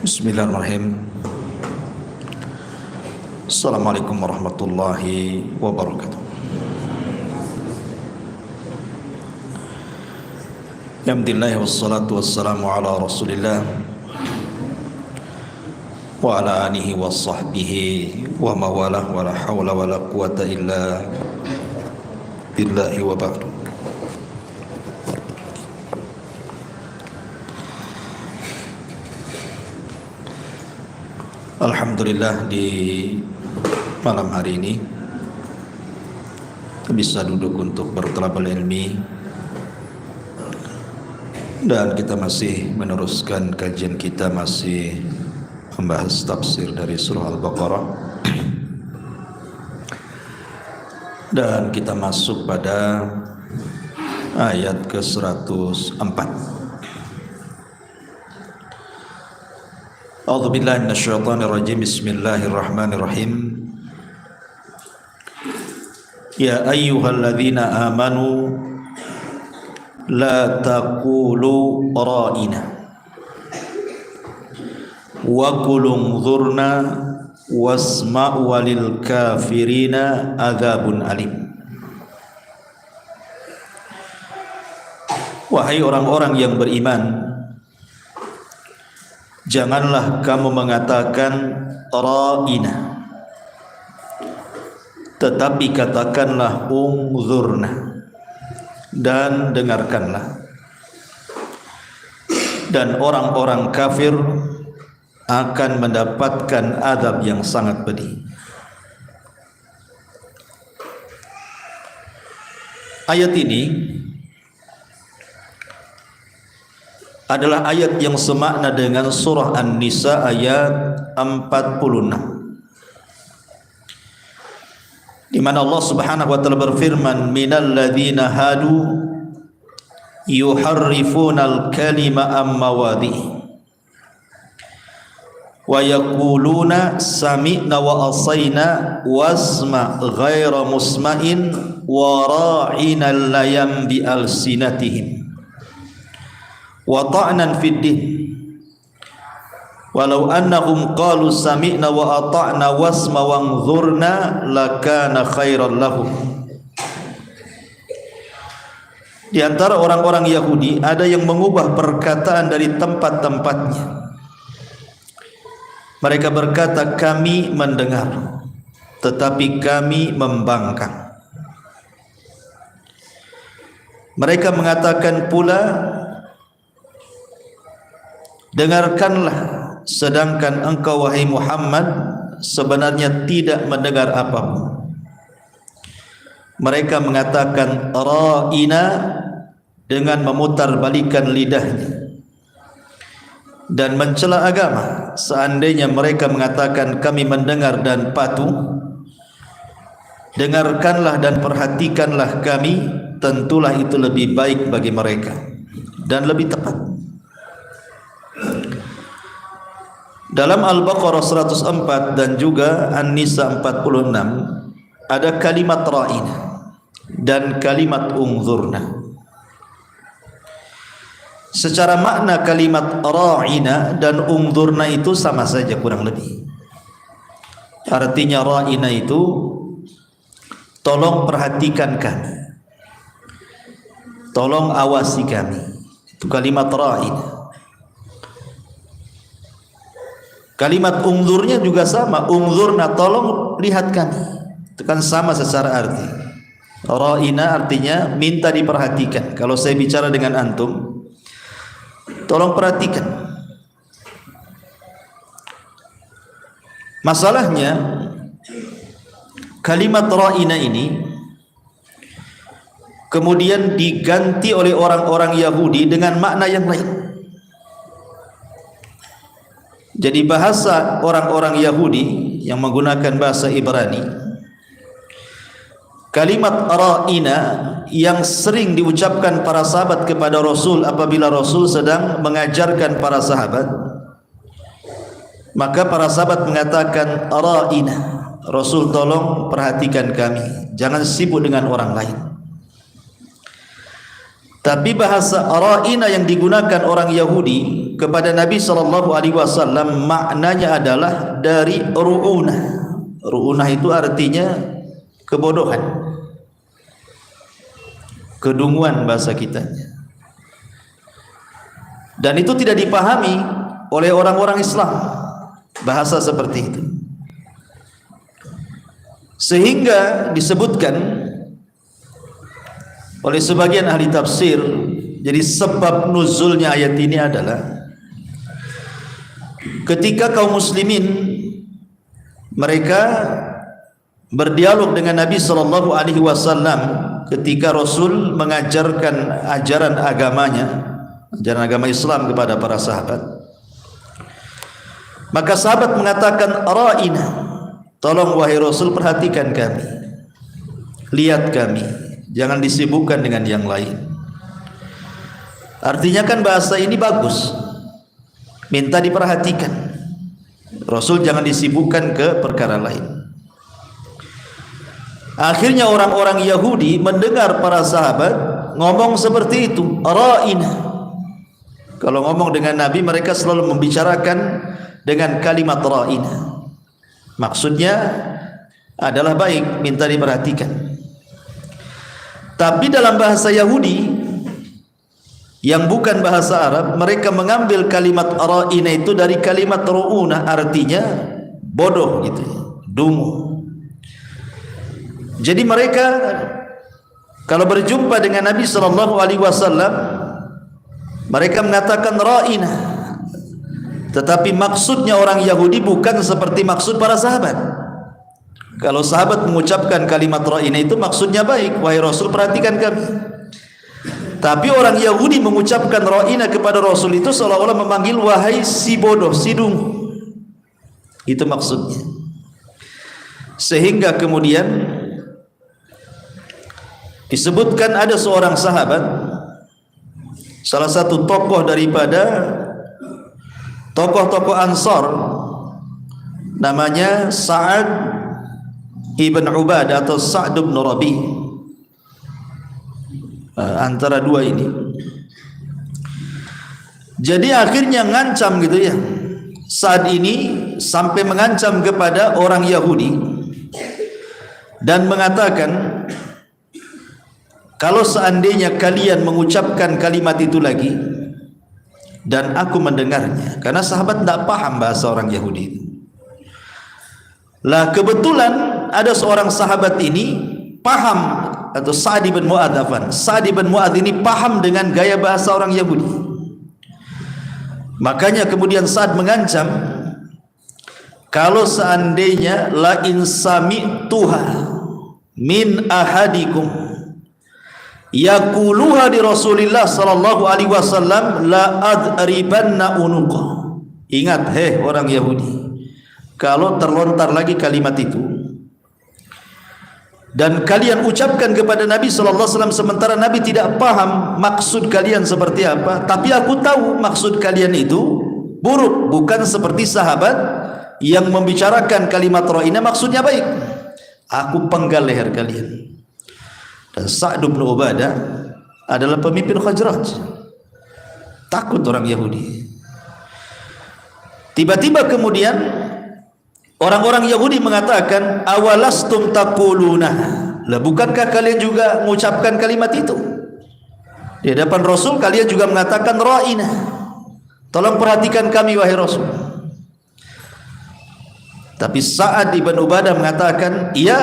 Bismillahirrahmanirrahim. Assalamualaikum warahmatullahi wabarakatuh. Alhamdulillah wassalatu wassalamu ala Rasulillah wa ala alihi wa sahbihi wa mawalah wa la hawla wa la quwata illa billahi wa ba'du. Alhamdulillah, di malam hari ini bisa duduk untuk bertalabul ilmi dan kita masih meneruskan kajian kita, masih membahas tafsir dari surah Al-Baqarah dan kita masuk pada ayat ke-104. A'udzu billahi minasyaitonir rajim. Bismillahirrahmanirrahim. Ya ayyuhalladzina amanu la taqulu ra'ina wa qul unzurna wasma'u walil kafirina adzabun alim. Wahai orang-orang yang beriman, janganlah kamu mengatakan ra'ina, tetapi katakanlah unzurna, dan dengarkanlah. Dan orang-orang kafir akan mendapatkan azab yang sangat pedih. Ayat ini adalah ayat yang semakna dengan surah An-Nisa ayat 46, di mana Allah Subhanahu wa taala berfirman, minal ladzina hadu yuharrifunal kalima am mawadhihi wa yaquluna sami'na wa asayna wasma' ghaira musma'in wa ra'ina layam bi alsinatihim wa ta'nan fid din walau annahum qalu sami'na wa ata'na wasma wanzurna lakana khairan lahum. Di antara orang-orang Yahudi ada yang mengubah perkataan dari tempat-tempatnya. Mereka berkata, kami mendengar tetapi kami membangkang. Mereka mengatakan pula, dengarkanlah, sedangkan engkau wahai Muhammad sebenarnya tidak mendengar apapun. Mereka mengatakan ra'ina dengan memutarbalikkan lidahnya dan mencela agama. Seandainya mereka mengatakan kami mendengar dan patuh, dengarkanlah dan perhatikanlah kami, tentulah itu lebih baik bagi mereka dan lebih tepat. Dalam Al-Baqarah 104 dan juga An-Nisa 46 ada kalimat ra'ina dan kalimat unzurna. Secara makna kalimat ra'ina dan unzurna itu sama saja kurang lebih. Artinya ra'ina itu tolong perhatikan kami, tolong awasi kami. Itu kalimat ra'ina. Kalimat unzurnya juga sama, unzurna, tolong lihat kami. Itu kan sama secara arti. Ra'ina artinya minta diperhatikan. Kalau saya bicara dengan antum, tolong perhatikan. Masalahnya kalimat ra'ina ini kemudian diganti oleh orang-orang Yahudi dengan makna yang lain. Jadi bahasa orang-orang Yahudi yang menggunakan bahasa Ibrani, kalimat ra'ina yang sering diucapkan para sahabat kepada Rasul apabila Rasul sedang mengajarkan para sahabat, maka para sahabat mengatakan ra'ina, Rasul tolong perhatikan kami, jangan sibuk dengan orang lain. Tapi bahasa ra'ina yang digunakan orang Yahudi kepada Nabi SAW maknanya adalah dari ru'unah. Ru'unah itu artinya kebodohan, kedunguan bahasa kitanya. Dan itu tidak dipahami oleh orang-orang Islam, bahasa seperti itu. Sehingga disebutkan oleh sebagian ahli tafsir, jadi sebab nuzulnya ayat ini adalah ketika kaum muslimin mereka berdialog dengan Nabi SAW ketika Rasul mengajarkan ajaran agamanya, ajaran agama Islam kepada para sahabat. Maka sahabat mengatakan, ra'ina, tolong wahai Rasul perhatikan kami, lihat kami, jangan disibukkan dengan yang lain. Artinya kan bahasa ini bagus, minta diperhatikan. Rasul jangan disibukkan ke perkara lain. Akhirnya orang-orang Yahudi mendengar para sahabat ngomong seperti itu, ra'ina. Kalau ngomong dengan Nabi, mereka selalu membicarakan dengan kalimat ra'ina. Maksudnya adalah baik, minta diperhatikan. Tapi dalam bahasa Yahudi yang bukan bahasa Arab, mereka mengambil kalimat ra'ina itu dari kalimat ru'una, artinya bodoh gitu, dungu. Jadi mereka kalau berjumpa dengan Nabi SAW, mereka mengatakan ra'ina, tetapi maksudnya orang Yahudi bukan seperti maksud para sahabat. Kalau sahabat mengucapkan kalimat ra'ina itu maksudnya baik, wahai Rasul perhatikan kami. Tapi orang Yahudi mengucapkan ra'ina kepada Rasul itu seolah-olah memanggil wahai si bodoh, si dungu. Itu maksudnya. Sehingga kemudian disebutkan ada seorang sahabat, salah satu tokoh daripada tokoh-tokoh Ansar, namanya Sa'ad Ibn Ubadah atau Sa'd bin Rabi', antara dua ini. Jadi akhirnya ngancam gitu ya, Sa'd ini sampai mengancam kepada orang Yahudi dan mengatakan, kalau seandainya kalian mengucapkan kalimat itu lagi dan aku mendengarnya, karena sahabat tidak paham bahasa orang Yahudi. Lah kebetulan ada seorang sahabat ini paham, atau Sa'd bin Mu'adz, Sa'd bin Mu'adz ini paham dengan gaya bahasa orang Yahudi. Makanya kemudian Sa'd mengancam, kalau seandainya la in sami'tuha min ahadikum yaquluha di Rasulillah sallallahu alaihi wasallam la adribanna unuqa. Ingat orang Yahudi, kalau terlontar lagi kalimat itu dan kalian ucapkan kepada Nabi SAW sementara Nabi tidak paham maksud kalian seperti apa, tapi aku tahu maksud kalian itu buruk, bukan seperti sahabat yang membicarakan kalimat ra'ina maksudnya baik, aku penggal leher kalian. Dan Sa'd bin Ubadah adalah pemimpin Khazraj, takut orang Yahudi. Tiba-tiba kemudian orang-orang Yahudi mengatakan, awalastum taquluna, lah bukankah kalian juga mengucapkan kalimat itu di hadapan Rasul? Kalian juga mengatakan ra'ina, tolong perhatikan kami wahai Rasul. Tapi Sa'ad ibn Ubadah mengatakan, iya,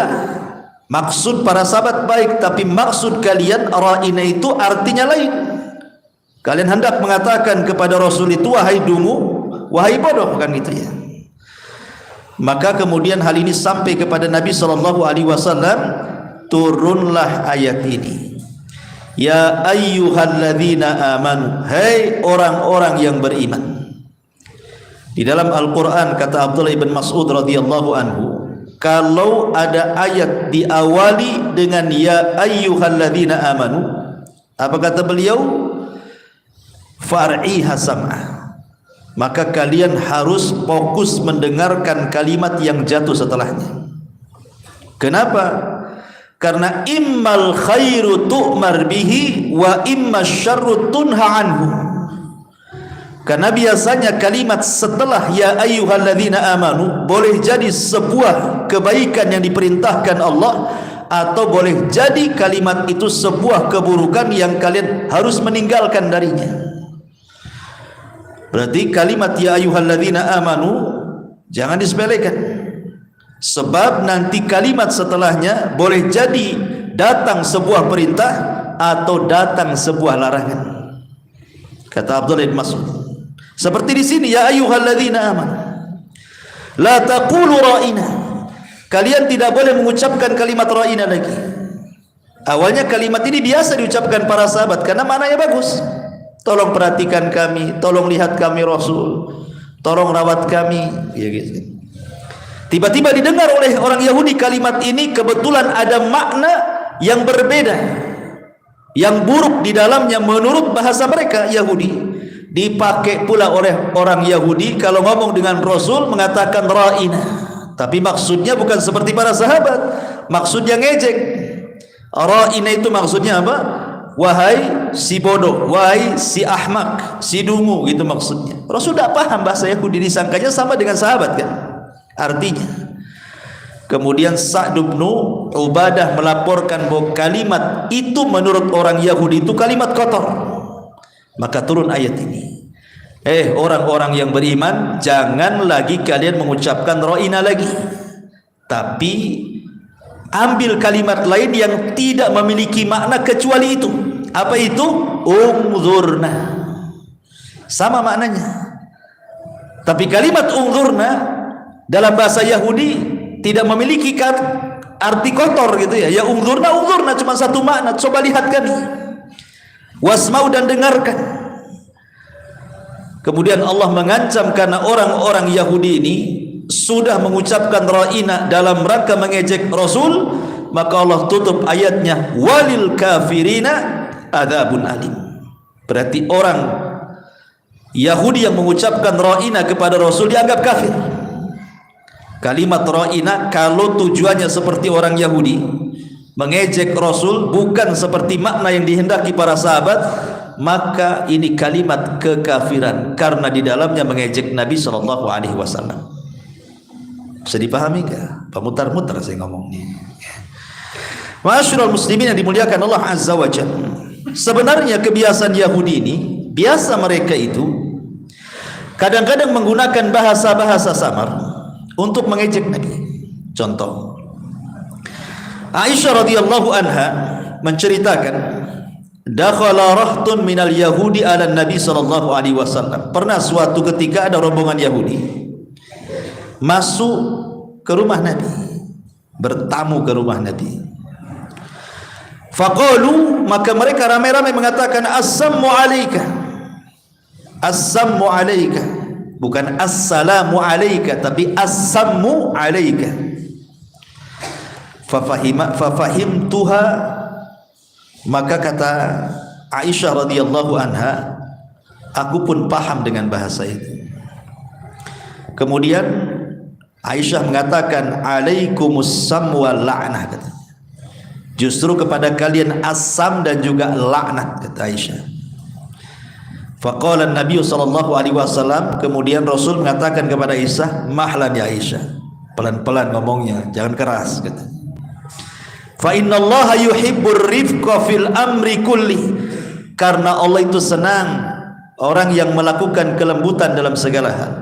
maksud para sahabat baik, tapi maksud kalian ra'ina itu artinya lain. Kalian hendak mengatakan kepada Rasul itu wahai dungu, wahai bodoh, kan gitu ya. Maka kemudian hal ini sampai kepada Nabi SAW, turunlah ayat ini, ya ayyuhalladzina amanu, hai orang-orang yang beriman. Di dalam Al-Quran kata Abdullah ibn Mas'ud radhiyallahu anhu, kalau ada ayat diawali dengan ya ayyuhalladzina amanu, apa kata beliau? Far'iha sam'ah, maka kalian harus fokus mendengarkan kalimat yang jatuh setelahnya. Kenapa? Karena immal khairu tu'mar bihi wa imma syarru tunha anhu. Karena biasanya kalimat setelah ya ayyuhalladzina amanu boleh jadi sebuah kebaikan yang diperintahkan Allah, atau boleh jadi kalimat itu sebuah keburukan yang kalian harus meninggalkan darinya. Berarti kalimat ya ayyuhalladzina amanu jangan disepelekan. Sebab nanti kalimat setelahnya boleh jadi datang sebuah perintah atau datang sebuah larangan. Kata Abdullah bin Mas'ud, seperti di sini ya ayyuhalladzina amanu la taqulu ra'ina. Kalian tidak boleh mengucapkan kalimat ra'ina lagi. Awalnya kalimat ini biasa diucapkan para sahabat karena maknanya bagus. Tolong perhatikan kami, tolong lihat kami Rasul, tolong rawat kami, ya gitu. Tiba-tiba didengar oleh orang Yahudi kalimat ini, kebetulan ada makna yang berbeda, yang buruk di dalamnya menurut bahasa mereka Yahudi. Dipakai pula oleh orang Yahudi kalau ngomong dengan Rasul mengatakan ra'ina, tapi maksudnya bukan seperti para sahabat, maksudnya ngejek. Ra'ina itu maksudnya apa? Wahai si bodoh, wahai si ahmak, si dungu, gitu maksudnya. Rasul tidak paham bahasa Yahudi, disangkanya sama dengan sahabat kan artinya. Kemudian Sa'd bin Ubadah melaporkan bahwa kalimat itu menurut orang Yahudi itu kalimat kotor. Maka turun ayat ini, orang-orang yang beriman, jangan lagi kalian mengucapkan ra'ina lagi, tapi ambil kalimat lain yang tidak memiliki makna kecuali itu. Apa itu? Ungzurna, sama maknanya. Tapi kalimat ungzurna dalam bahasa Yahudi tidak memiliki arti kotor gitu ya. Ya ungzurna cuma satu makna, coba lihat kami. Wasma'u, dan dengarkan. Kemudian Allah mengancam karena orang-orang Yahudi ini sudah mengucapkan ra'ina dalam rangka mengejek Rasul, maka Allah tutup ayatnya walil kafirina adzabun alim. Berarti orang Yahudi yang mengucapkan ra'ina kepada Rasul dianggap kafir. Kalimat ra'ina kalau tujuannya seperti orang Yahudi mengejek Rasul, bukan seperti makna yang dihendaki para sahabat, maka ini kalimat kekafiran karena di dalamnya mengejek Nabi SAW. Bisa dipahami enggak? Pemutar-mutar saya ngomong nih. Ma'asyiral muslimin yang dimuliakan Allah Azza wa Jalla. Sebenarnya kebiasaan Yahudi ini, biasa mereka itu kadang-kadang menggunakan bahasa-bahasa samar untuk mengejek Nabi. Contoh, Aisyah radhiyallahu anha menceritakan, dakhala rahtun minal yahudi ala Nabi sallallahu alaihi wasallam. Pernah suatu ketika ada rombongan Yahudi masuk ke rumah Nabi, bertamu ke rumah Nabi. Faqalu, maka mereka ramai-ramai mengatakan assamu alayka. Assamu alayka, bukan assalamu alayka, tapi assamu alayka. Fafahimtuha, maka kata Aisyah radhiyallahu anha, aku pun paham dengan bahasa itu. Kemudian Aisyah mengatakan alaikumusam wal la'nah, katanya. Justru kepada kalian asam dan juga laknat, kata Aisyah. Faqala Nabi sallallahu alaihi wasallam, kemudian Rasul mengatakan kepada Aisyah, mahlan ya Aisyah, pelan-pelan ngomongnya, jangan keras, kata. Fa innallaha yuhibbur rifqa fil amri kulli, karena Allah itu senang orang yang melakukan kelembutan dalam segala hal.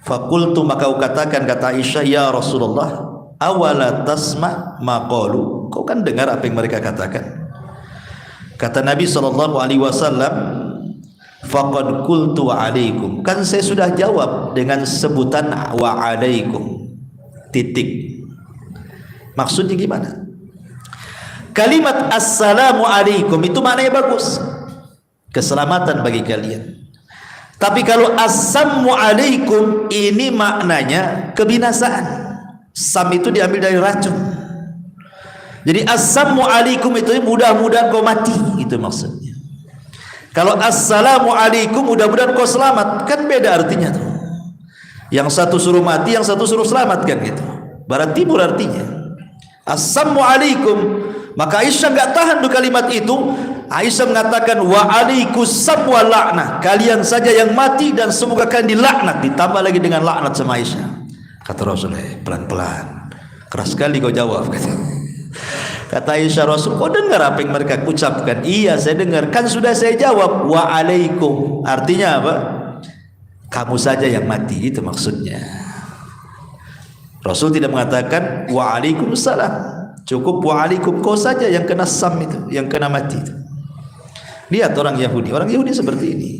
Faqultu, maka aku katakan, kata Aisyah, ya Rasulullah, awala tasma maqalu, kau kan dengar apa yang mereka katakan. Kata Nabi sallallahu alaihi wasallam, faqad qultu alaikum, kan saya sudah jawab dengan sebutan wa alaikum, titik. Maksudnya gimana? Kalimat assalamu alaikum itu maknanya bagus, keselamatan bagi kalian. Tapi kalau assamu alaikum ini maknanya kebinasaan. Sam itu diambil dari racun. Jadi assamu alaikum itu mudah-mudahan kau mati, itu maksudnya. Kalau assalamu alaikum mudah-mudahan kau selamat, kan beda artinya tuh. Yang satu suruh mati, yang satu suruh selamat, kan gitu. Barat timur artinya. Assalamualaikum. Maka Aisyah enggak tahan tuh kalimat itu. Aisyah mengatakan wa alaikussam wa la'nah. Kalian saja yang mati dan semoga kalian dilaknat. Ditambah lagi dengan laknat sama Aisyah. Kata Rasulullah, pelan-pelan. Keras sekali kau jawab, kata Aisyah. Rasul, kau dengar apa yang mereka ucapkan? Iya, saya dengar. Kan sudah saya jawab wa alaikum. Artinya apa? Kamu saja yang mati, itu maksudnya. Rasul tidak mengatakan waalaikumsalam. Cukup waalaikum, kau saja yang kena sam itu, yang kena mati itu. Lihat orang Yahudi. Orang Yahudi seperti ini.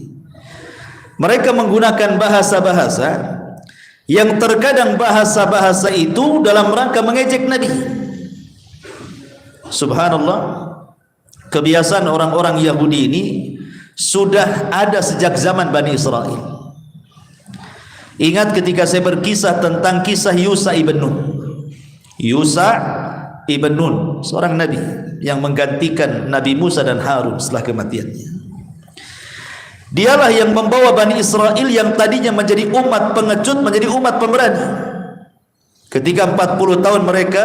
Mereka menggunakan bahasa-bahasa yang terkadang bahasa-bahasa itu dalam rangka mengejek Nabi. Subhanallah. Kebiasaan orang-orang Yahudi ini sudah ada sejak zaman Bani Israel. Ingat ketika saya berkisah tentang kisah Yusa ibn Nun. Yusa ibn Nun, seorang nabi yang menggantikan Nabi Musa dan Harun setelah kematiannya. Dialah yang membawa Bani Israel yang tadinya menjadi umat pengecut menjadi umat pemberani. Ketika 40 tahun mereka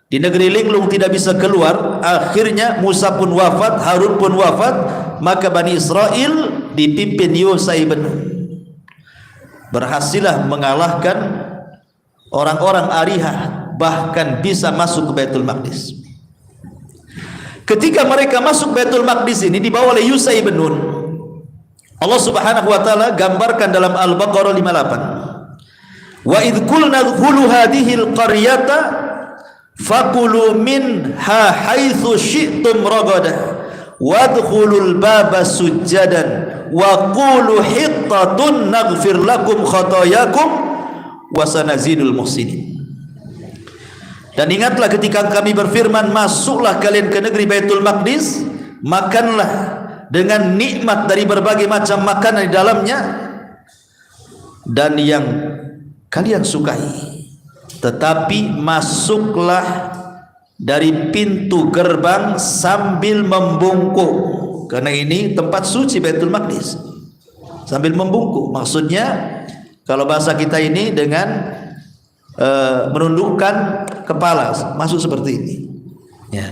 di negeri linglung tidak bisa keluar, akhirnya Musa pun wafat, Harun pun wafat, maka Bani Israel dipimpin Yusa ibn Nun berhasillah mengalahkan orang-orang Arihah, bahkan bisa masuk ke Baitul Maqdis. Ketika mereka masuk Baitul Maqdis ini dibawa oleh Yusa ibn Nun. Allah Subhanahu wa taala gambarkan dalam Al-Baqarah 58. Wa idh qulna dkhulu hadhil qaryata faqulu minha haitsu syi'tum ragadah wadkhulul baba sujjadan wa qulu hittatun naghfir lakum khatayakum wa sanazidul muhsinin. Dan ingatlah ketika kami berfirman, masuklah kalian ke negeri Baitul Maqdis, makanlah dengan nikmat dari berbagai macam makanan di dalamnya dan yang kalian sukai, tetapi masuklah dari pintu gerbang sambil membungkuk, karena ini tempat suci Baitul Maqdis. Sambil membungkuk maksudnya kalau bahasa kita ini dengan menundukkan kepala, masuk seperti ini ya.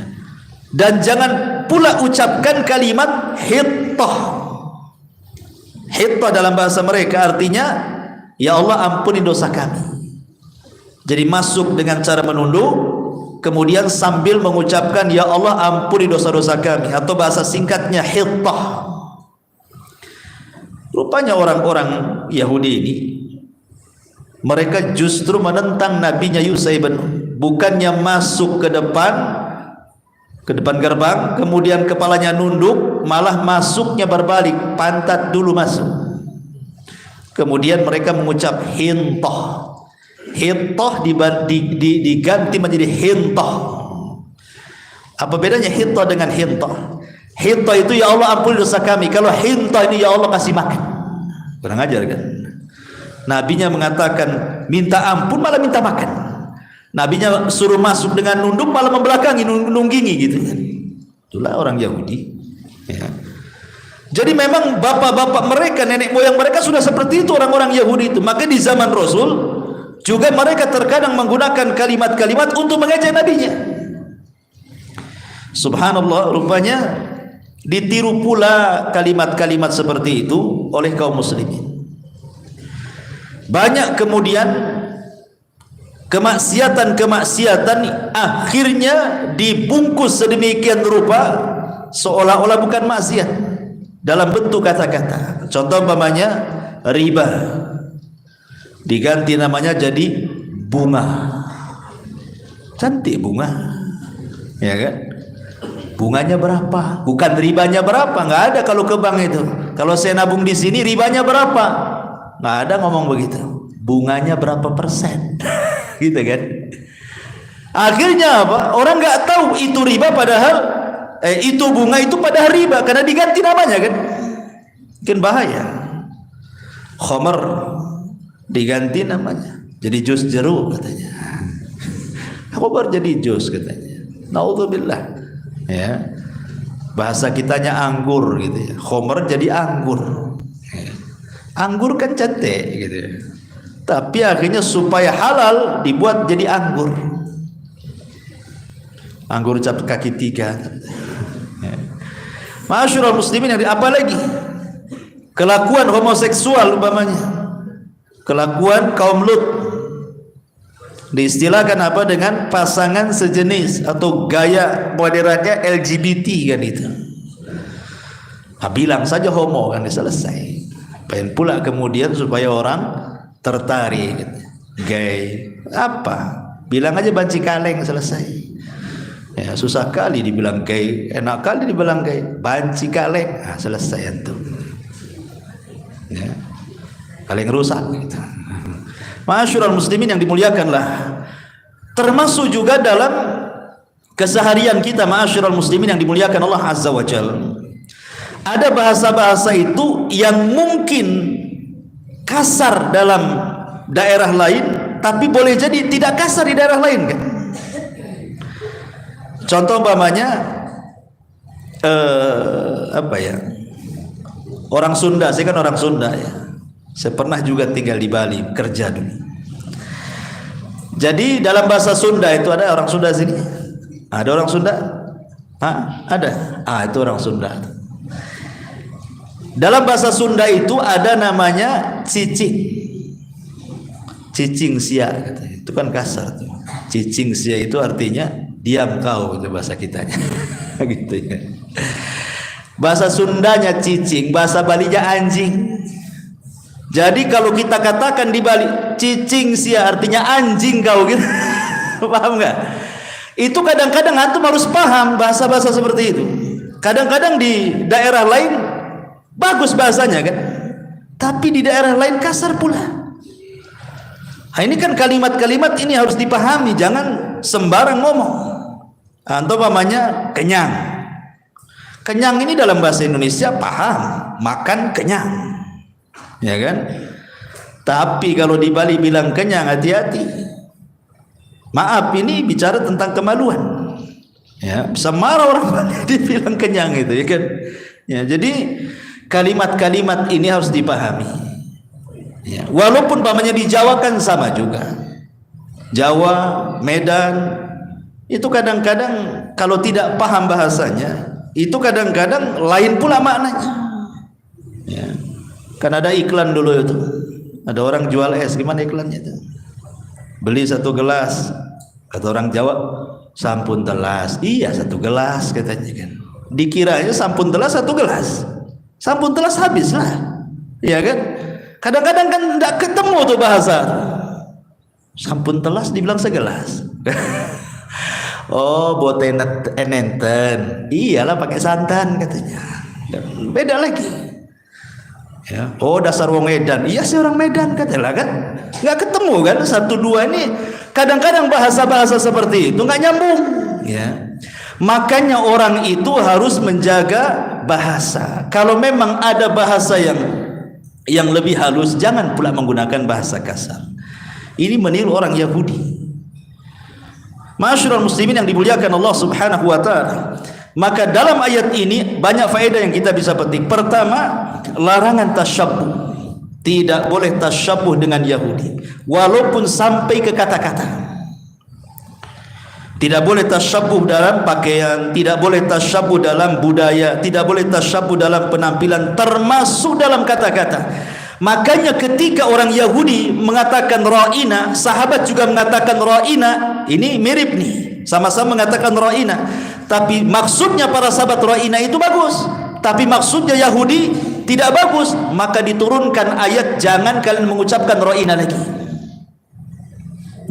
Dan jangan pula ucapkan kalimat hittah. Hittah dalam bahasa mereka artinya ya Allah ampuni dosa kami. Jadi masuk dengan cara menunduk, kemudian sambil mengucapkan ya Allah ampuni dosa-dosa kami, atau bahasa singkatnya hittah. Rupanya orang-orang Yahudi ini mereka justru menentang nabinya Yusa ibn Nun. Bukannya masuk ke depan gerbang kemudian kepalanya nunduk, malah masuknya berbalik, pantat dulu masuk. Kemudian mereka mengucap hintah. Hintah diganti menjadi hintah. Apa bedanya hintah dengan hintah? Hintah itu ya Allah ampuni dosa kami. Kalau hintah ini ya Allah kasih makan. Kurang ajar kan? Nabinya mengatakan minta ampun malah minta makan. Nabinya suruh masuk dengan nunduk malah membelakangi, nunggingi gitu kan. Itulah orang Yahudi ya. Jadi memang bapak-bapak mereka, nenek moyang mereka sudah seperti itu orang-orang Yahudi itu. Maka di zaman Rasul juga mereka terkadang menggunakan kalimat-kalimat untuk mengejek nabinya. Subhanallah, rupanya ditiru pula kalimat-kalimat seperti itu oleh kaum muslimin. Banyak kemudian kemaksiatan-kemaksiatan akhirnya dibungkus sedemikian rupa seolah-olah bukan maksiat dalam bentuk kata-kata. Contoh umpamanya riba diganti namanya jadi bunga. Cantik bunga, ya kan? Bunganya berapa? Bukan ribanya berapa, nggak ada kalau ke bank itu. Kalau saya nabung di sini ribanya berapa? Nggak ada ngomong begitu. Bunganya berapa persen? Gitu kan? Akhirnya apa? Orang nggak tahu itu riba padahal itu bunga itu padahal riba karena diganti namanya kan? Mungkin bahaya. Khamar diganti namanya jadi jus jeruk katanya. Khamar jadi jus katanya. Naudzubillah. Ya. Bahasa kitanya anggur gitu ya. Khamar jadi anggur. Anggur kan cantik gitu ya. Tapi akhirnya supaya halal dibuat jadi anggur. anggur cap kaki 3. Ma'asyiral muslimin, apalagi kelakuan homoseksual umpamanya, kelakuan kaum Lut, diistilahkan apa dengan pasangan sejenis atau gaya modernnya LGBT kan itu. Bilang saja homo kan selesai. Pengen pula kemudian supaya orang tertarik gitu. Gay apa? Bilang aja banci kaleng selesai. Ya, susah kali dibilang gay, enak kali dibilang gay, banci kaleng, selesai itu. Ya. Kaleng rusak gitu. Ma'asyiral muslimin yang dimuliakanlah, termasuk juga dalam keseharian kita ma'asyiral muslimin yang dimuliakan Allah Azza wa Jalla. Ada bahasa-bahasa itu yang mungkin kasar dalam daerah lain, tapi boleh jadi tidak kasar di daerah lain kan. Contoh umpamanya apa ya? Orang Sunda, saya kan orang Sunda ya. Saya pernah juga tinggal di Bali, kerja dulu. Jadi dalam bahasa Sunda itu ada orang Sunda sini. Ada orang Sunda? Ada. Itu orang Sunda. Dalam bahasa Sunda itu ada namanya cicing. Cicing sia, itu kan kasar tuh. Cicing sia itu artinya diam kau, itu bahasa kitanya. Gitu ya. Bahasa Sundanya cicing, bahasa Balinya anjing. Jadi kalau kita katakan di Bali cicing sia artinya anjing kau gitu. Paham nggak? Itu kadang-kadang antum harus paham bahasa-bahasa seperti itu. Kadang-kadang di daerah lain bagus bahasanya kan, tapi di daerah lain kasar pula. Ini kan kalimat-kalimat ini harus dipahami, jangan sembarang ngomong. Atau namanya kenyang. Kenyang ini dalam bahasa Indonesia paham, makan kenyang, ya kan? Tapi kalau di Bali bilang kenyang, hati-hati. Maaf, ini bicara tentang kemaluan. Ya, bisa marah orang Bali dibilang kenyang itu, ya kan? Ya, jadi kalimat-kalimat ini harus dipahami. Ya, walaupun pamannya di Jawa kan sama juga. Jawa, Medan, itu kadang-kadang kalau tidak paham bahasanya, itu kadang-kadang lain pula maknanya. Ya, kan ada iklan dulu itu. Ada orang jual es, gimana iklannya itu? Beli 1 gelas, kata orang Jawa, sampun telas. Iya 1 gelas katanya kan. Dikiranya sampun telas 1 gelas. Sampun telas habislah, ya kan? Kadang-kadang kan tidak ketemu tuh bahasa. Sampun telas dibilang segelas. Oh, botenet enenten. Iyalah pakai santan katanya. Beda lagi. Ya. Oh, dasar wong Medan. Iya sih orang Medan katanya kan. Nggak ketemu kan 1 2 ini. Kadang-kadang bahasa-bahasa seperti itu nggak nyambung. Ya. Makanya orang itu harus menjaga bahasa. Kalau memang ada bahasa yang lebih halus, jangan pula menggunakan bahasa kasar. Ini meniru orang Yahudi. Ma'asyiral muslimin yang dimuliakan Allah Subhanahu wa taala. Maka dalam ayat ini banyak faedah yang kita bisa petik. Pertama, larangan tasyabbuh. Tidak boleh tasyabbuh dengan Yahudi, walaupun sampai ke kata-kata. Tidak boleh tasyabbuh dalam pakaian, tidak boleh tasyabbuh dalam budaya, tidak boleh tasyabbuh dalam penampilan, termasuk dalam kata-kata. Makanya ketika orang Yahudi mengatakan ra'ina, sahabat juga mengatakan ra'ina, ini mirip nih, sama-sama mengatakan ra'ina. Tapi maksudnya para sahabat ra'ina itu bagus, tapi maksudnya Yahudi tidak bagus. Maka diturunkan ayat jangan kalian mengucapkan ra'ina lagi.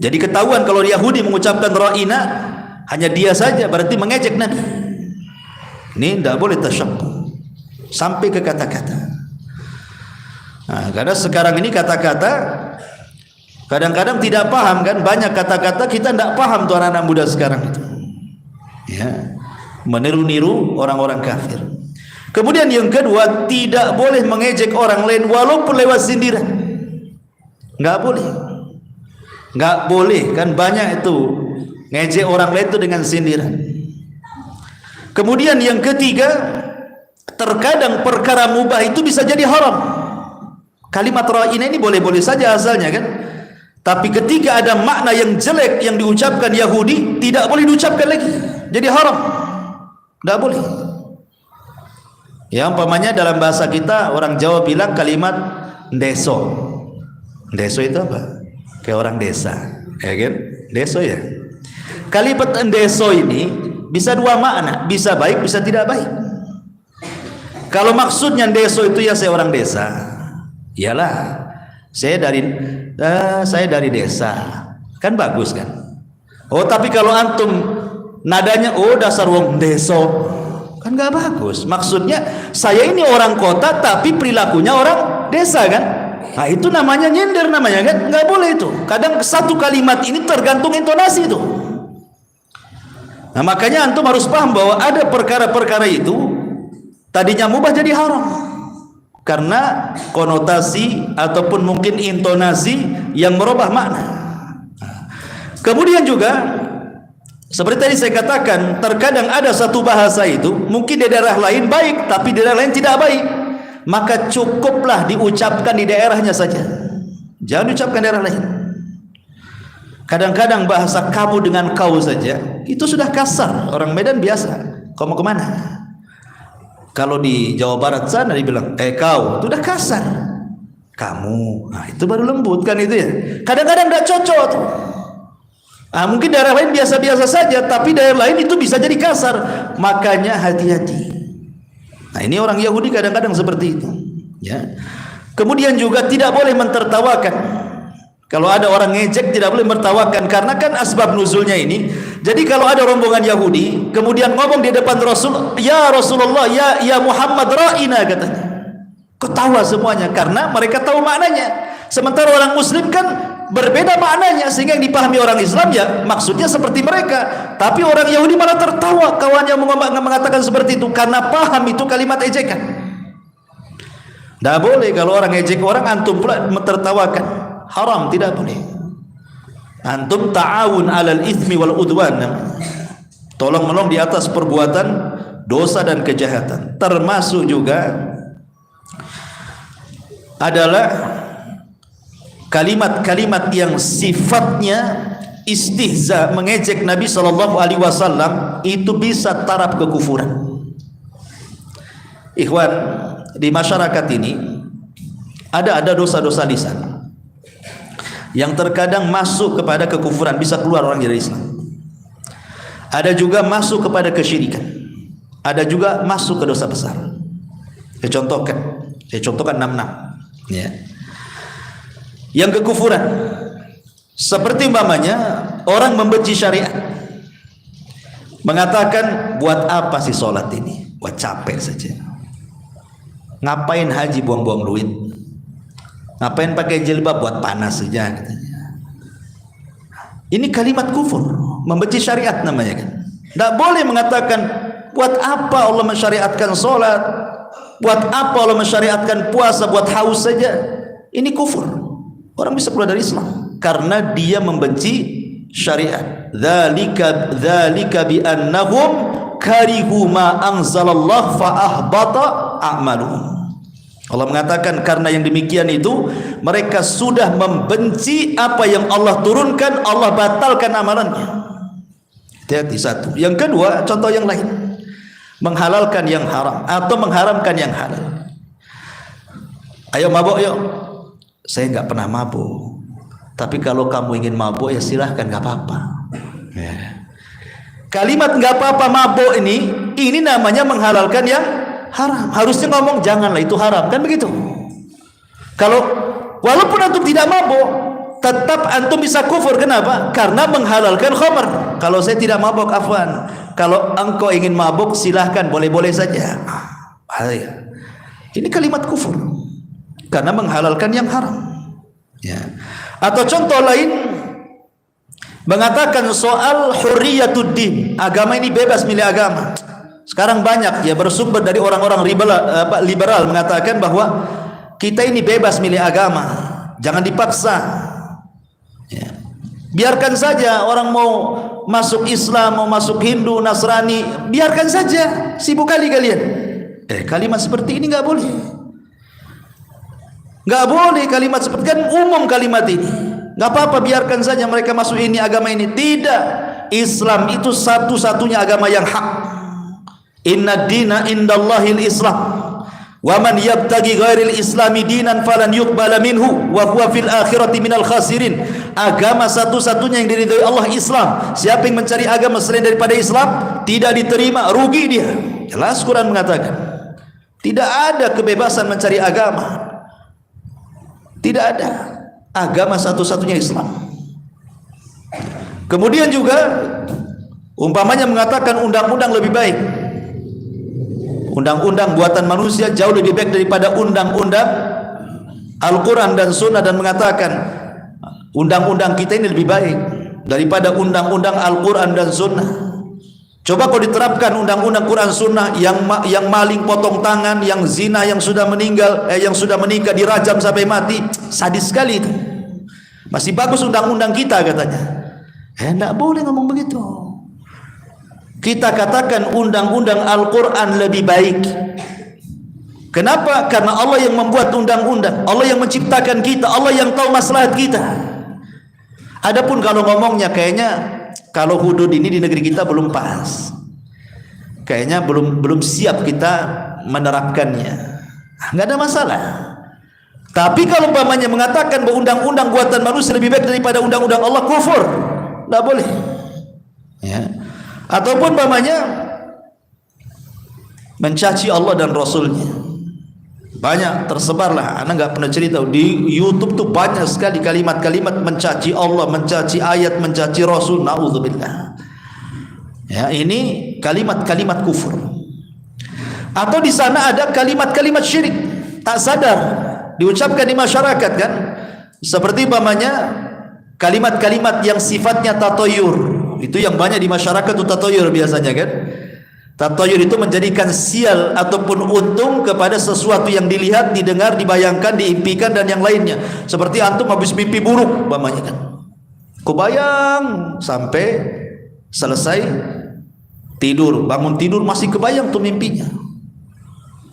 Jadi ketahuan kalau Yahudi mengucapkan ra'ina, hanya dia saja, berarti mengejek Nabi. Ini tidak boleh tasyabbuh sampai ke kata-kata. Nah, karena sekarang ini kata-kata kadang-kadang tidak paham kan, banyak kata-kata kita tidak paham tuh anak-anak muda sekarang itu. Ya, meniru-niru orang-orang kafir. Kemudian yang kedua, tidak boleh mengejek orang lain walaupun lewat sindiran. Nggak boleh. Nggak boleh, kan banyak itu ngejek orang lain itu dengan sindiran. Kemudian yang ketiga, terkadang perkara mubah itu bisa jadi haram. Kalimat ra'ina ini boleh-boleh saja asalnya kan, tapi ketika ada makna yang jelek yang diucapkan Yahudi, tidak boleh diucapkan lagi. jadi haram. Tidak boleh. Ya umpamanya dalam bahasa kita orang Jawa bilang kalimat deso. Deso itu apa? Kayak orang desa, ya kan? Deso ya. Kalimat deso ini bisa dua makna, bisa baik, bisa tidak baik. Kalau maksudnya deso itu ya saya orang desa, iyalah saya dari desa, kan bagus kan? Oh tapi kalau antum nadanya dasar wong deso, kan nggak bagus. Maksudnya saya ini orang kota tapi perilakunya orang desa kan? Nah itu namanya nyindir namanya kan? Nggak boleh itu. Kadang satu kalimat ini tergantung intonasi itu. Nah makanya antum harus paham bahwa ada perkara-perkara itu tadinya mubah jadi haram karena konotasi ataupun mungkin intonasi yang merubah makna. Kemudian juga seperti tadi saya katakan, terkadang ada satu bahasa itu mungkin di daerah lain baik tapi di daerah lain tidak baik, maka cukuplah diucapkan di daerahnya saja, jangan diucapkan di daerah lain. Kadang-kadang bahasa kamu dengan kau saja itu sudah kasar. Orang Medan biasa, kau mau kemana? Kalau di Jawa Barat sana dibilang kau, itu udah kasar. Kamu, nah itu baru lembut kan itu ya. Kadang-kadang tidak cocok tuh. Mungkin daerah lain biasa-biasa saja, tapi daerah lain itu bisa jadi kasar. Makanya hati-hati. Nah ini orang Yahudi kadang-kadang seperti itu. Ya. Kemudian juga tidak boleh mentertawakan. Kalau ada orang ngejek tidak boleh mentertawakan, karena kan asbab nuzulnya ini. Jadi kalau ada rombongan Yahudi kemudian ngomong di depan Rasul, ya Rasulullah, ya Muhammad ra'ina katanya. Ketawa semuanya karena mereka tahu maknanya. Sementara orang Muslim kan berbeda maknanya, sehingga yang dipahami orang Islam ya maksudnya seperti mereka, tapi orang Yahudi malah tertawa kawannya mengatakan seperti itu karena paham itu kalimat ejekan. Tidak boleh kalau orang ejek orang antum pula tertawakan, haram, tidak boleh. Antum ta'awun 'alal itsmi wal udwan, tolong menolong di atas perbuatan dosa dan kejahatan. Termasuk juga adalah kalimat-kalimat yang sifatnya istihza, mengejek Nabi SAW, itu bisa taraf kekufuran. Ikhwan, di masyarakat ini ada dosa-dosa lisan yang terkadang masuk kepada kekufuran, bisa keluar orang dari Islam. Ada juga masuk kepada kesyirikan, ada juga masuk ke dosa besar. Saya contohkan 6 ya. Yang kekufuran seperti umpamanya orang membenci syariat, mengatakan buat apa sih sholat ini, buat capek saja, ngapain haji buang-buang duit, ngapain pakai jilbab, buat panas saja katanya. Ini kalimat kufur, membenci syariat namanya kan. Tidak boleh mengatakan buat apa Allah mensyariatkan sholat, buat apa Allah mensyariatkan puasa, buat haus saja. Ini kufur. Orang bisa keluar dari Islam karena dia membenci syariat. Dzalika bi annahum karihu ma anzalallah fa ahbata a'maluhum. Allah mengatakan karena yang demikian itu mereka sudah membenci apa yang Allah turunkan, Allah batalkan amalannya. Hati-hati satu. Yang kedua, contoh yang lain, menghalalkan yang haram atau mengharamkan yang halal. Ayo mabuk yuk. Saya nggak pernah mabuk, tapi kalau kamu ingin mabuk ya silahkan, nggak apa-apa. Ya. Kalimat nggak apa-apa mabuk ini namanya menghalalkan yang haram. Harusnya ngomong janganlah, itu haram, kan begitu. Kalau walaupun antum tidak mabuk, tetap antum bisa kufur. Kenapa? Karena menghalalkan khamr. Kalau saya tidak mabuk, afwan. Kalau engkau ingin mabuk silahkan, boleh-boleh saja. Ini kalimat kufur karena menghalalkan yang haram. Ya. Atau contoh lain, mengatakan soal hurriyatud din, agama ini bebas milih agama. Sekarang banyak ya bersumber dari orang-orang liberal mengatakan bahwa kita ini bebas milih agama, jangan dipaksa. Ya. Biarkan saja orang mau masuk Islam, mau masuk Hindu, Nasrani, biarkan saja, sibuk kali kalian. Kalimat seperti ini nggak boleh. Nggak boleh kalimat seperti, kan umum kalimat ini. Nggak apa-apa, biarkan saja mereka masuk ini agama ini. Tidak, Islam itu satu-satunya agama yang hak. Inna dina indallahil Islam. Wa man yabtaghi ghairil islami dinan falan yuqbala minhu wa huwa fil akhirati minal khasirin. Agama satu-satunya yang diridhai Allah Islam. Siapa yang mencari agama selain daripada Islam tidak diterima, rugi dia. Jelas Quran mengatakan tidak ada kebebasan mencari agama. Tidak ada. Agama satu-satunya Islam. Kemudian juga umpamanya mengatakan undang-undang lebih baik. Undang-undang buatan manusia jauh lebih baik daripada undang-undang Al-Quran dan Sunnah, dan mengatakan undang-undang kita ini lebih baik daripada undang-undang Al-Quran dan Sunnah. Coba kalau diterapkan undang-undang Quran Sunnah, yang maling potong tangan, yang zina, yang sudah meninggal, yang sudah menikah dirajam sampai mati, sadis sekali itu. Masih bagus undang-undang kita katanya. Tidak boleh ngomong begitu. Kita katakan undang-undang Al-Quran lebih baik. Kenapa? Karena Allah yang membuat undang-undang, Allah yang menciptakan kita, Allah yang tahu maslahat kita. Adapun kalau ngomongnya kayaknya kalau hudud ini di negeri kita belum pas, kayaknya belum siap kita menerapkannya, nggak ada masalah. Tapi kalau umpamanya mengatakan bahwa undang-undang buatan manusia lebih baik daripada undang-undang Allah, kufur, nggak boleh. Ya. Ataupun umpamanya mencaci Allah dan Rasulnya, banyak tersebarlah. Anak nggak pernah cerita di YouTube tuh banyak sekali kalimat-kalimat mencaci Allah, mencaci ayat, mencaci Rasul. Naudzubillah. Ya, ini kalimat-kalimat kufur. Atau di sana ada kalimat-kalimat syirik tak sadar diucapkan di masyarakat kan, seperti umpamanya kalimat-kalimat yang sifatnya tatoyur. Itu yang banyak di masyarakat itu tatoyur biasanya kan. Tatoyur itu menjadikan sial ataupun untung kepada sesuatu yang dilihat, didengar, dibayangkan, diimpikan dan yang lainnya. Seperti antum habis mimpi buruk umpamanya kan, kebayang sampai selesai tidur, bangun tidur masih kebayang tuh mimpinya.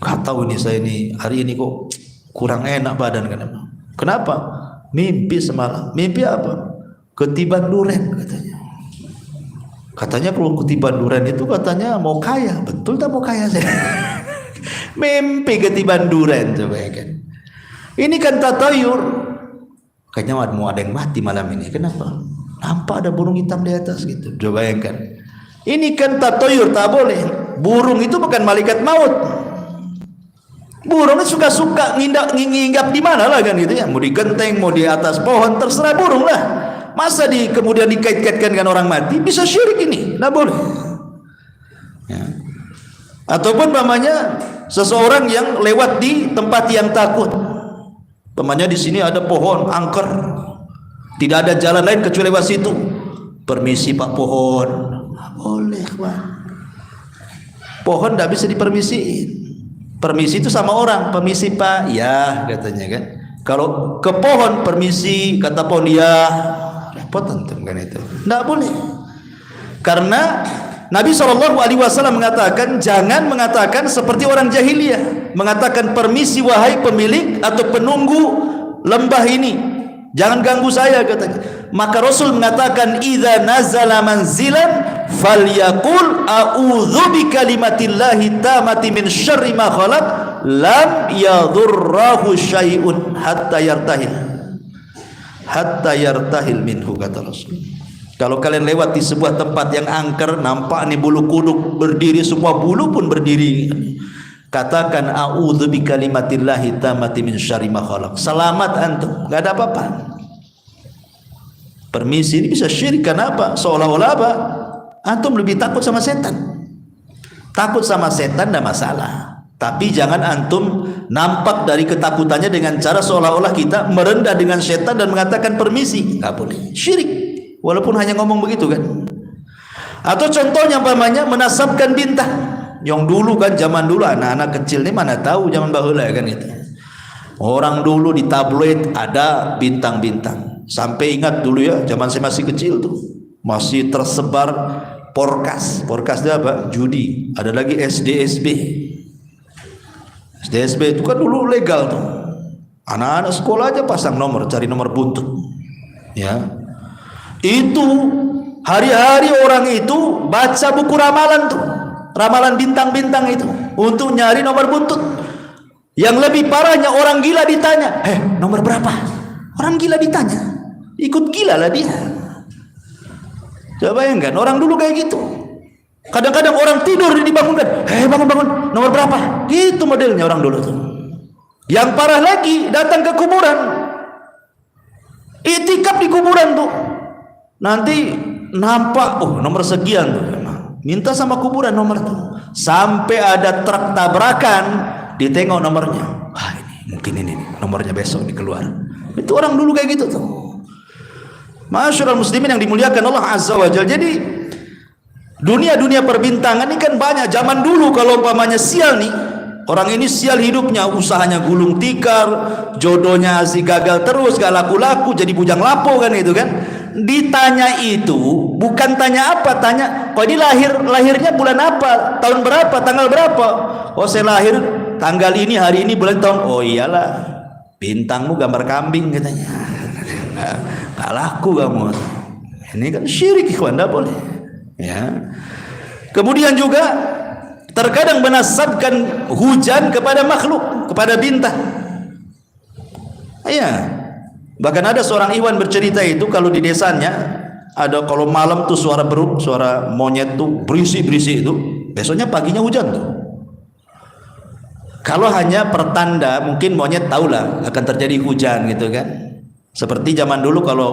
Gak tahu ini saya ini hari ini kok kurang enak badan kan. Kenapa? Mimpi semalam. Mimpi apa? Ketiban duren katanya. Katanya kalau ketiban duren itu katanya mau kaya. Betul tak mau kaya saya? Mimpi ketiban duren, coba ya kan. Ini kan tatayur. Kayaknya mau ada yang mati malam ini. Kenapa? Nampak ada burung hitam di atas gitu. Coba ya kan. Ini kan tatayur, tak boleh. Burung itu bukan malaikat maut. Burung suka-suka nginggap di mana lah kan gitu ya. Mau di genteng, mau di atas pohon, terserah burung lah. Masa kemudian dikait-kaitkan dengan orang mati? Bisa syirik ini, tidak boleh. Ya. Ataupun namanya seseorang yang lewat di tempat yang takut. Namanya di sini ada pohon angker, tidak ada jalan lain kecuali lewat situ. Permisi Pak pohon, tidak boleh Pak. Pohon tidak bisa dipermisiin. Permisi itu sama orang, permisi Pak, ya katanya kan. Kalau ke pohon permisi, kata pohon ya. Repot tentu kan itu. Tidak boleh. Karena Nabi SAW mengatakan jangan mengatakan seperti orang jahiliyah, mengatakan permisi wahai pemilik atau penunggu lembah ini, jangan ganggu saya katanya. Maka Rasul mengatakan idza nazala manzilan falyaqul a'udzu bikalimatillahi tamati min syarri ma khalaq lam yadhurrahu syai'un hatta yartahil minhu, kata Rasul. Kalau kalian lewat di sebuah tempat yang angker, nampak nih bulu kuduk berdiri, semua bulu pun berdiri, katakan a'udzu bikalimatillahi tamati min syarri ma khalaq. Selamat antum, enggak ada apa-apa. Permisi ini bisa syirik. Kenapa? Seolah-olah apa? Antum lebih takut sama setan. Takut sama setan tidak masalah, tapi jangan antum nampak dari ketakutannya dengan cara seolah-olah kita merendah dengan setan dan mengatakan permisi. Nggak boleh, syirik. Walaupun hanya ngomong begitu kan. Atau contohnya umpamanya menasabkan bintang. Yang dulu kan, zaman dulu anak-anak kecil ini mana tahu zaman baheula kan itu. Orang dulu di tabloid ada bintang-bintang. Sampai ingat dulu ya, zaman saya masih kecil tuh masih tersebar porkas. Porkas itu apa? Judi. Ada lagi SDSB. SDSB itu kan dulu legal tuh. Anak-anak sekolah aja pasang nomor, cari nomor buntut. Ya. Itu Hari-hari orang itu baca buku ramalan tuh, ramalan bintang-bintang itu untuk nyari nomor buntut. Yang lebih parahnya orang gila ditanya, nomor berapa? Orang gila ditanya, ikut gila lah dia. Coba bayangkan, orang dulu kayak gitu. Kadang-kadang orang tidur dibangunkan, bangun-bangun, nomor berapa? Gitu modelnya orang dulu tuh. Yang parah lagi, datang ke kuburan, itikaf di kuburan tuh, nanti nampak, nomor sekian tuh, minta sama kuburan nomor tuh, sampai ada truk tabrakan, ditengok nomornya, ini mungkin ini nomornya besok nih keluar. Itu orang dulu kayak gitu tuh. Masyaallah muslimin yang dimuliakan Allah Azza wa Jalla. Jadi dunia perbintangan ini kan banyak. Zaman dulu kalau umpamanya sial nih, orang ini sial hidupnya, usahanya gulung tikar, jodohnya si gagal terus, gak laku-laku, jadi bujang lapo kan itu kan. Ditanya itu bukan tanya apa, tanya kok ini lahirnya bulan apa, tahun berapa, tanggal berapa. Oh saya lahir tanggal ini, hari ini, bulan, tahun. Oh iyalah, bintangmu gambar kambing katanya. Gak laku kamu. Ini kan syirik ikhwan, tidak boleh ya. Kemudian juga terkadang menasabkan hujan kepada makhluk, kepada bintang. Ya, bahkan ada seorang ikhwan bercerita itu kalau di desanya ada, kalau malam tuh suara beruk, suara monyet tuh berisik-berisik itu, besoknya paginya hujan tuh. Kalau hanya pertanda, mungkin monyet tahulah akan terjadi hujan gitu kan. Seperti zaman dulu kalau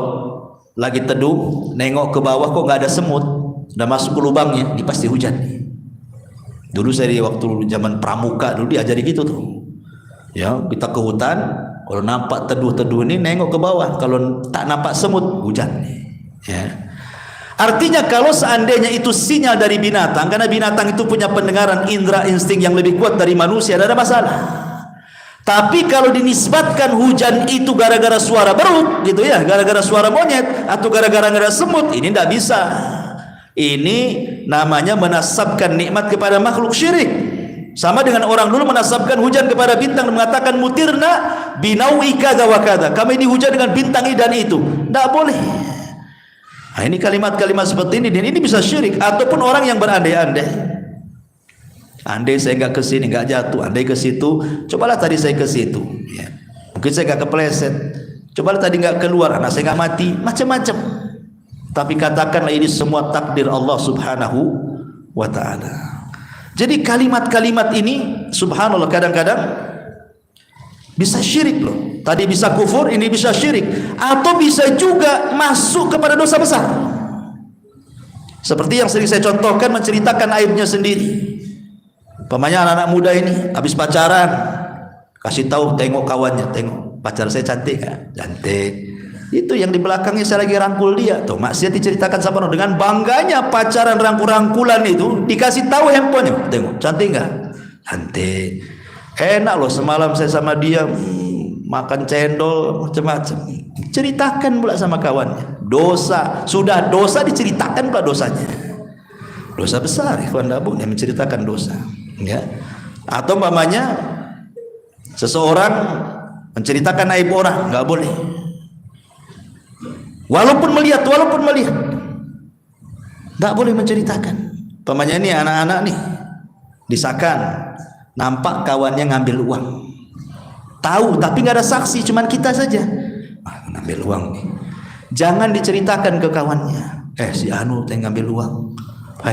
lagi teduh, nengok ke bawah kok nggak ada semut, udah masuk ke lubangnya, ini pasti hujan. Dulu saya di waktu zaman pramuka dulu diajari gitu tuh. Ya, kita ke hutan, kalau nampak teduh-teduh ini nengok ke bawah, kalau tak nampak semut hujan. Ya. Artinya kalau seandainya itu sinyal dari binatang, karena binatang itu punya pendengaran indera insting yang lebih kuat dari manusia, tidak ada masalah. Tapi kalau dinisbatkan hujan itu gara-gara suara beruk gitu ya, gara-gara suara monyet atau gara-gara semut, ini tidak bisa. Ini namanya menasabkan nikmat kepada makhluk syirik. Sama dengan orang dulu menasabkan hujan kepada bintang dan mengatakan mutirna binawi kada wa kada, kami dihujan dengan bintang ini dan itu. Tidak boleh. Nah, ini kalimat-kalimat seperti ini, dan ini bisa syirik. Ataupun orang yang berandai-andai, andai saya nggak ke sini nggak jatuh, andai ke situ, cobalah tadi saya ke situ, ya. Mungkin saya nggak kepleset, cobalah tadi nggak keluar, anak saya nggak mati, macam-macam. Tapi katakanlah ini semua takdir Allah Subhanahu wa Ta'ala. Jadi kalimat-kalimat ini, subhanallah, kadang-kadang bisa syirik loh. Tadi bisa kufur, ini bisa syirik, atau bisa juga masuk kepada dosa besar. Seperti yang sering saya contohkan, menceritakan aibnya sendiri. Pemanya anak-anak muda ini habis pacaran, kasih tahu, tengok kawannya, tengok pacar saya cantik kan? Cantik. Itu yang di belakangnya saya lagi rangkul dia. Tuh maksiat diceritakan sama orang dengan bangganya, pacaran rangkul-rangkulan itu dikasih tahu handphonenya. Tengok, cantik enggak? Cantik. Enak loh, semalam saya sama dia makan cendol macam-macam. Ceritakan pula sama kawannya. Dosa, sudah dosa diceritakan pula dosanya. Dosa besar, ikhwan dabung, yang menceritakan dosa. Ya. Atau mamanya seseorang menceritakan aib orang, nggak boleh. Walaupun melihat, nggak boleh menceritakan. Mamanya ini anak-anak nih disakan, nampak kawannya ngambil uang, tahu tapi nggak ada saksi, cuman kita saja. Ngambil uang nih, jangan diceritakan ke kawannya. Si Anu teh ngambil uang.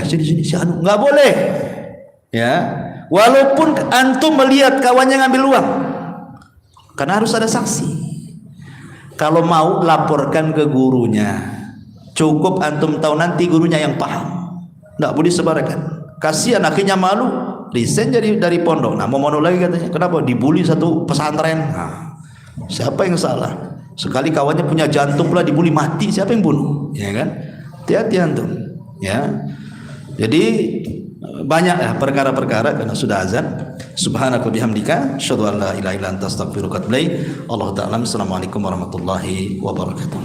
Sini si Anu, nggak boleh. Ya, walaupun antum melihat kawannya ngambil uang, karena harus ada saksi. Kalau mau laporkan ke gurunya, cukup antum tahu nanti gurunya yang paham, nggak boleh sebarkan. Kasihan akhirnya malu, resign dari pondok. Nah, mau lagi katanya, kenapa dibully satu pesantren? Nah, siapa yang salah? Sekali kawannya punya jantung pula dibully mati, siapa yang bunuh? Ya kan? Hati-hati antum. Ya. Jadi banyak ya perkara-perkara, karena sudah azan. Subhanaka bihamdika asyhadu an la ilaha illa anta astaghfiruka wa atubu ilaik. Allah ta'ala. Assalamualaikum warahmatullahi wabarakatuh.